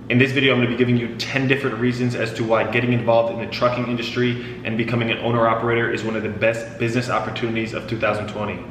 In this video, I'm going to be giving you 10 different reasons as to why getting involved in the trucking industry and becoming an owner-operator is one of the best business opportunities of 2020.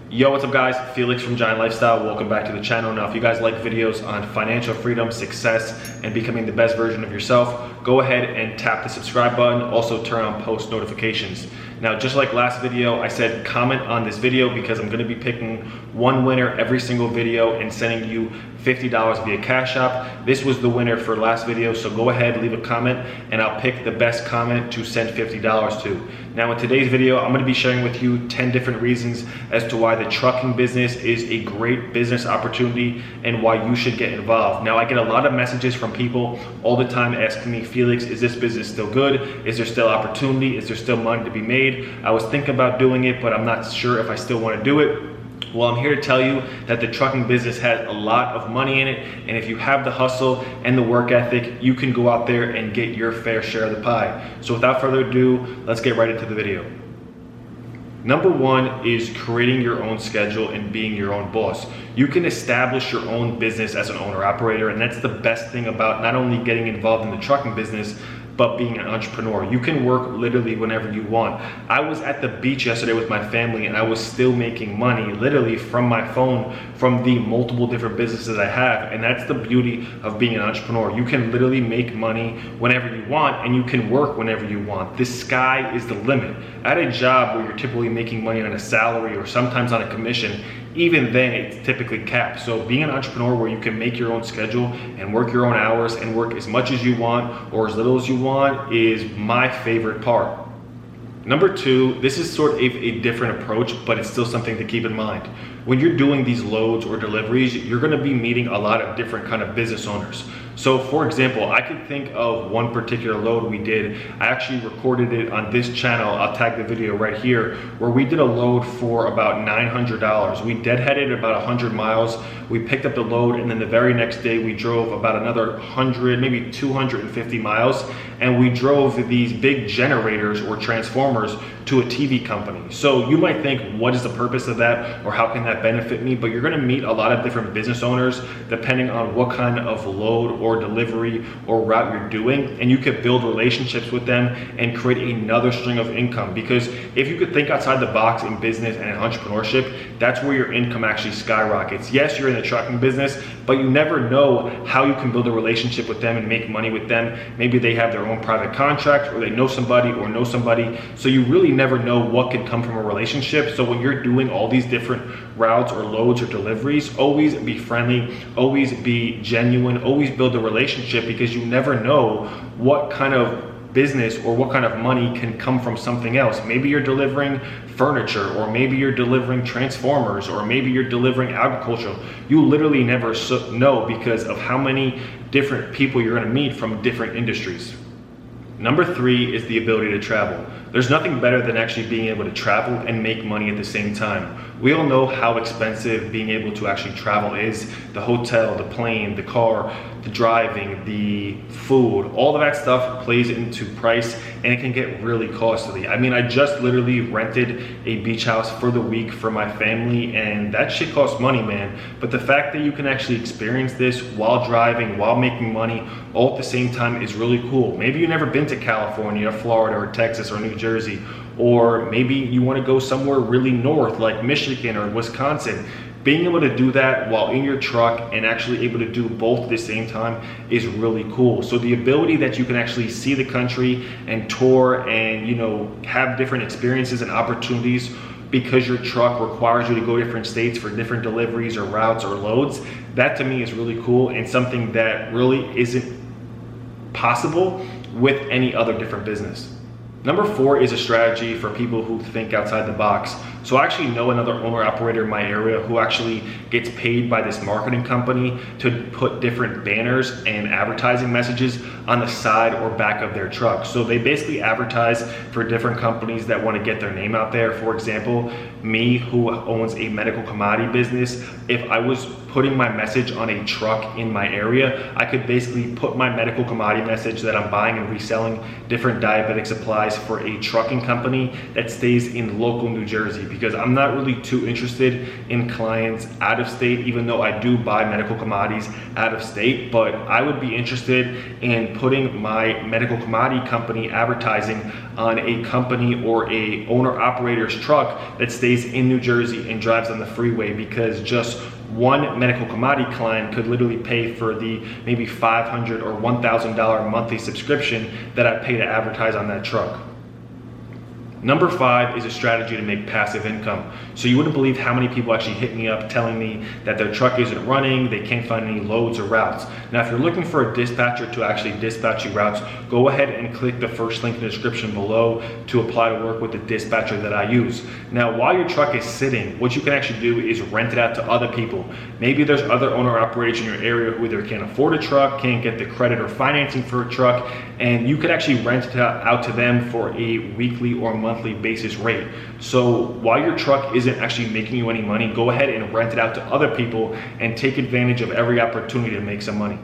Yo, what's up guys? Felix from Giant Lifestyle. Welcome back to the channel. Now, if you guys like videos on financial freedom, success, and becoming the best version of yourself, go ahead and tap the subscribe button. Also turn on post notifications. Now, just like last video, I said comment on this video because I'm going to be picking one winner every single video and sending you $50 via Cash App. This was the winner for last video, so go ahead, leave a comment, and I'll pick the best comment to send $50 to. Now, in today's video, I'm going to be sharing with you 10 different reasons as to why the trucking business is a great business opportunity and why you should get involved. Now, I get a lot of messages from people all the time asking me, Felix, is this business still good? Is there still opportunity? Is there still money to be made? I was thinking about doing it, but I'm not sure if I still want to do it. Well, I'm here to tell you that the trucking business has a lot of money in it, and if you have the hustle and the work ethic, you can go out there and get your fair share of the pie. So without further ado, let's get right into the video. Number one is creating your own schedule and being your own boss. You can establish your own business as an owner-operator, and that's the best thing about not only getting involved in the trucking business, but being an entrepreneur. You can work literally whenever you want. I was at the beach yesterday with my family and I was still making money literally from my phone, from the multiple different businesses I have. And that's the beauty of being an entrepreneur. You can literally make money whenever you want and you can work whenever you want. The sky is the limit. At a job where you're typically making money on a salary or sometimes on a commission, even then it's typically capped. So being an entrepreneur where you can make your own schedule and work your own hours and work as much as you want or as little as you want is my favorite part. Number two, this is sort of a different approach, but it's still something to keep in mind. When you're doing these loads or deliveries, you're gonna be meeting a lot of different kind of business owners. So for example, I could think of one particular load we did. I actually recorded it on this channel. I'll tag the video right here, where we did a load for about $900. We deadheaded about 100 miles. We picked up the load, and then the very next day we drove about another 100, maybe 250 miles, and we drove these big generators or transformers to a TV company. So you might think, what is the purpose of that, or how can that benefit me? But you're gonna meet a lot of different business owners depending on what kind of load or delivery or route you're doing, and you could build relationships with them and create another string of income. Because if you could think outside the box in business and in entrepreneurship, that's where your income actually skyrockets. Yes, you're in the trucking business, but you never know how you can build a relationship with them and make money with them. Maybe they have their own private contract, or they know somebody or know somebody. So you really never know what can come from a relationship. So when you're doing all these different routes or loads or deliveries, always be friendly, always be genuine, always build a relationship, because you never know what kind of business or what kind of money can come from something else. Maybe you're delivering furniture, or maybe you're delivering transformers, or maybe you're delivering agriculture. You literally never know because of how many different people you're gonna meet from different industries. Number three is the ability to travel. There's nothing better than actually being able to travel and make money at the same time. We all know how expensive being able to actually travel is. The hotel, the plane, the car, the driving, the food, all of that stuff plays into price, and it can get really costly. I mean, I just literally rented a beach house for the week for my family, and that shit costs money, man. But the fact that you can actually experience this while driving, while making money, all at the same time is really cool. Maybe you've never been to California, Florida, or Texas, or New Jersey, or maybe you want to go somewhere really north like Michigan or Wisconsin. Being able to do that while in your truck and actually able to do both at the same time is really cool. So the ability that you can actually see the country and tour and, you know, have different experiences and opportunities because your truck requires you to go to different states for different deliveries or routes or loads, that to me is really cool and something that really isn't possible with any other different business. Number four is a strategy for people who think outside the box. So I actually know another owner operator in my area who actually gets paid by this marketing company to put different banners and advertising messages on the side or back of their truck. So they basically advertise for different companies that want to get their name out there. For example, me, who owns a medical commodity business, if I was putting my message on a truck in my area. I could basically put my medical commodity message that I'm buying and reselling different diabetic supplies for a trucking company that stays in local New Jersey, because I'm not really too interested in clients out of state, even though I do buy medical commodities out of state. But I would be interested in putting my medical commodity company advertising on a company or a owner operator's truck that stays in New Jersey and drives on the freeway, because just one medical commodity client could literally pay for the maybe $500 or $1,000 monthly subscription that I pay to advertise on that truck. Number 5 is a strategy to make passive income. So you wouldn't believe how many people actually hit me up telling me that their truck isn't running, they can't find any loads or routes. Now, if you're looking for a dispatcher to actually dispatch you routes, go ahead and click the first link in the description below to apply to work with the dispatcher that I use. Now, while your truck is sitting, what you can actually do is rent it out to other people. Maybe there's other owner operators in your area who either can't afford a truck, can't get the credit or financing for a truck, and you could actually rent it out to them for a weekly or monthly basis rate. So while your truck isn't actually making you any money, go ahead and rent it out to other people and take advantage of every opportunity to make some money.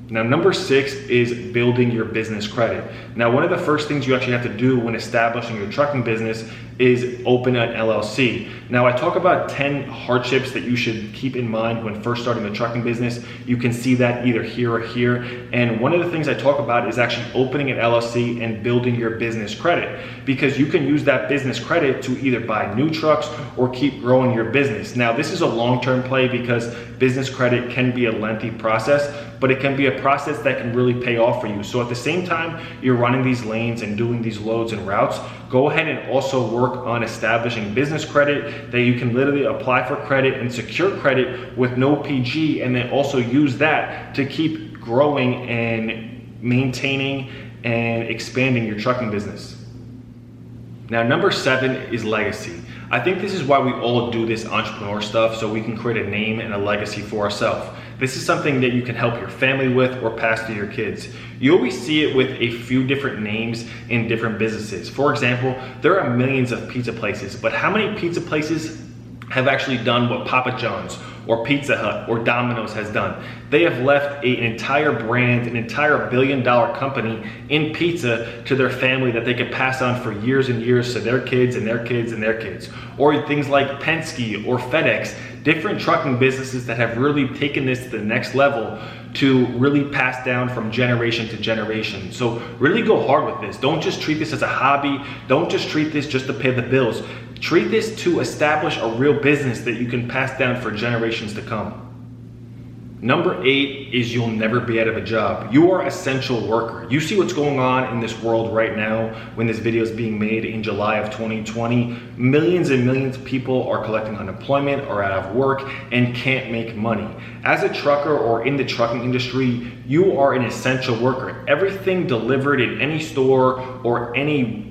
Now, number 6 is building your business credit. Now, one of the first things you actually have to do when establishing your trucking business is open an LLC. Now, I talk about 10 hardships that you should keep in mind when first starting the trucking business. You can see that either here or here. And one of the things I talk about is actually opening an LLC and building your business credit, because you can use that business credit to either buy new trucks or keep growing your business. Now, this is a long-term play because business credit can be a lengthy process, but it can be a process that can really pay off for you. So at the same time you're running these lanes and doing these loads and routes, go ahead and also work on establishing business credit that you can literally apply for credit and secure credit with no PG, and then also use that to keep growing and maintaining and expanding your trucking business. Now, number 7 is legacy. I think this is why we all do this entrepreneur stuff, so we can create a name and a legacy for ourselves. This is something that you can help your family with or pass to your kids. You always see it with a few different names in different businesses. For example, there are millions of pizza places, but how many pizza places have actually done what Papa John's or Pizza Hut or Domino's has done? They have left an entire brand, an entire billion-dollar company in pizza to their family that they could pass on for years and years to their kids and their kids and their kids. Or things like Penske or FedEx, different trucking businesses that have really taken this to the next level to really pass down from generation to generation. So really go hard with this. Don't just treat this as a hobby. Don't just treat this just to pay the bills. Treat this to establish a real business that you can pass down for generations to come. Number 8 is you'll never be out of a job. You are an essential worker. You see what's going on in this world right now when this video is being made in July of 2020. Millions and millions of people are collecting unemployment or out of work and can't make money. As a trucker or in the trucking industry, you are an essential worker. Everything delivered in any store or any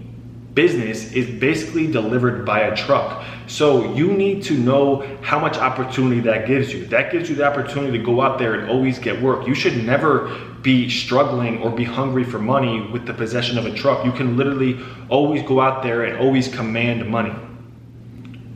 business is basically delivered by a truck. So you need to know how much opportunity that gives you. That gives you the opportunity to go out there and always get work. You should never be struggling or be hungry for money with the possession of a truck. You can literally always go out there and always command money.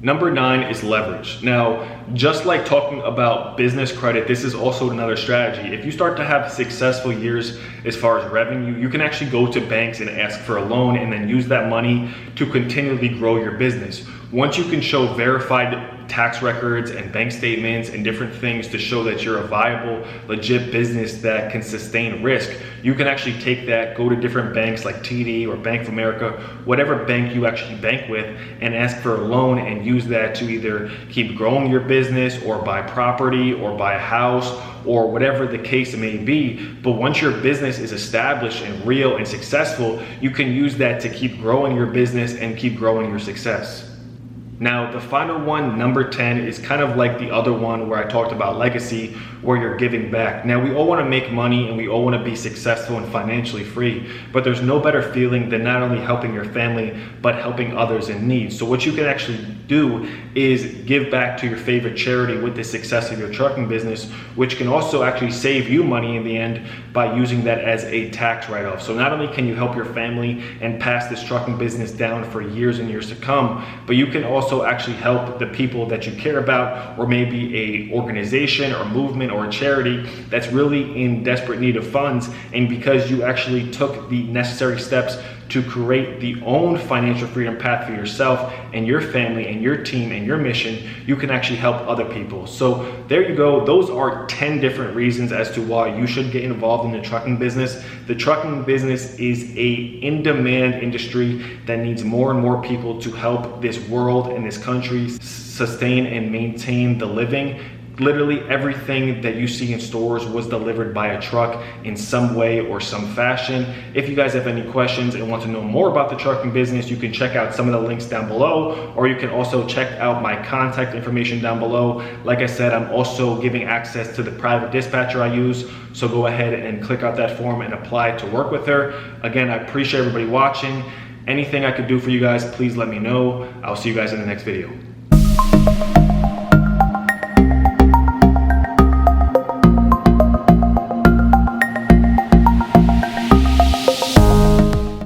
Number 9 is leverage. Now, just like talking about business credit, this is also another strategy. If you start to have successful years as far as revenue, you can actually go to banks and ask for a loan and then use that money to continually grow your business. Once you can show verified tax records and bank statements and different things to show that you're a viable, legit business that can sustain risk, you can actually take that, go to different banks like TD or Bank of America, whatever bank you actually bank with, and ask for a loan and use that to either keep growing your business or buy property or buy a house or whatever the case may be. But once your business is established and real and successful, you can use that to keep growing your business and keep growing your success. Now, the final one, number 10, is kind of like the other one where I talked about legacy, where you're giving back. Now, we all want to make money and we all want to be successful and financially free, but there's no better feeling than not only helping your family, but helping others in need. So what you can actually do is give back to your favorite charity with the success of your trucking business, which can also actually save you money in the end by using that as a tax write-off. So not only can you help your family and pass this trucking business down for years and years to come, but you can also also actually help the people that you care about, or maybe a organization or movement or a charity that's really in desperate need of funds. And because you actually took the necessary steps to create the own financial freedom path for yourself and your family and your team and your mission, you can actually help other people. So there you go. Those are 10 different reasons as to why you should get involved in the trucking business. The trucking business is a in-demand industry that needs more and more people to help this world and this country sustain and maintain the living. Literally everything that you see in stores was delivered by a truck in some way or some fashion. If you guys have any questions and want to know more about the trucking business, you can check out some of the links down below, or you can also check out my contact information down below. Like I said, I'm also giving access to the private dispatcher I use, so go ahead and click out that form and apply to work with her. Again, I appreciate everybody watching. Anything I could do for you guys, please let me know. I'll see you guys in the next video.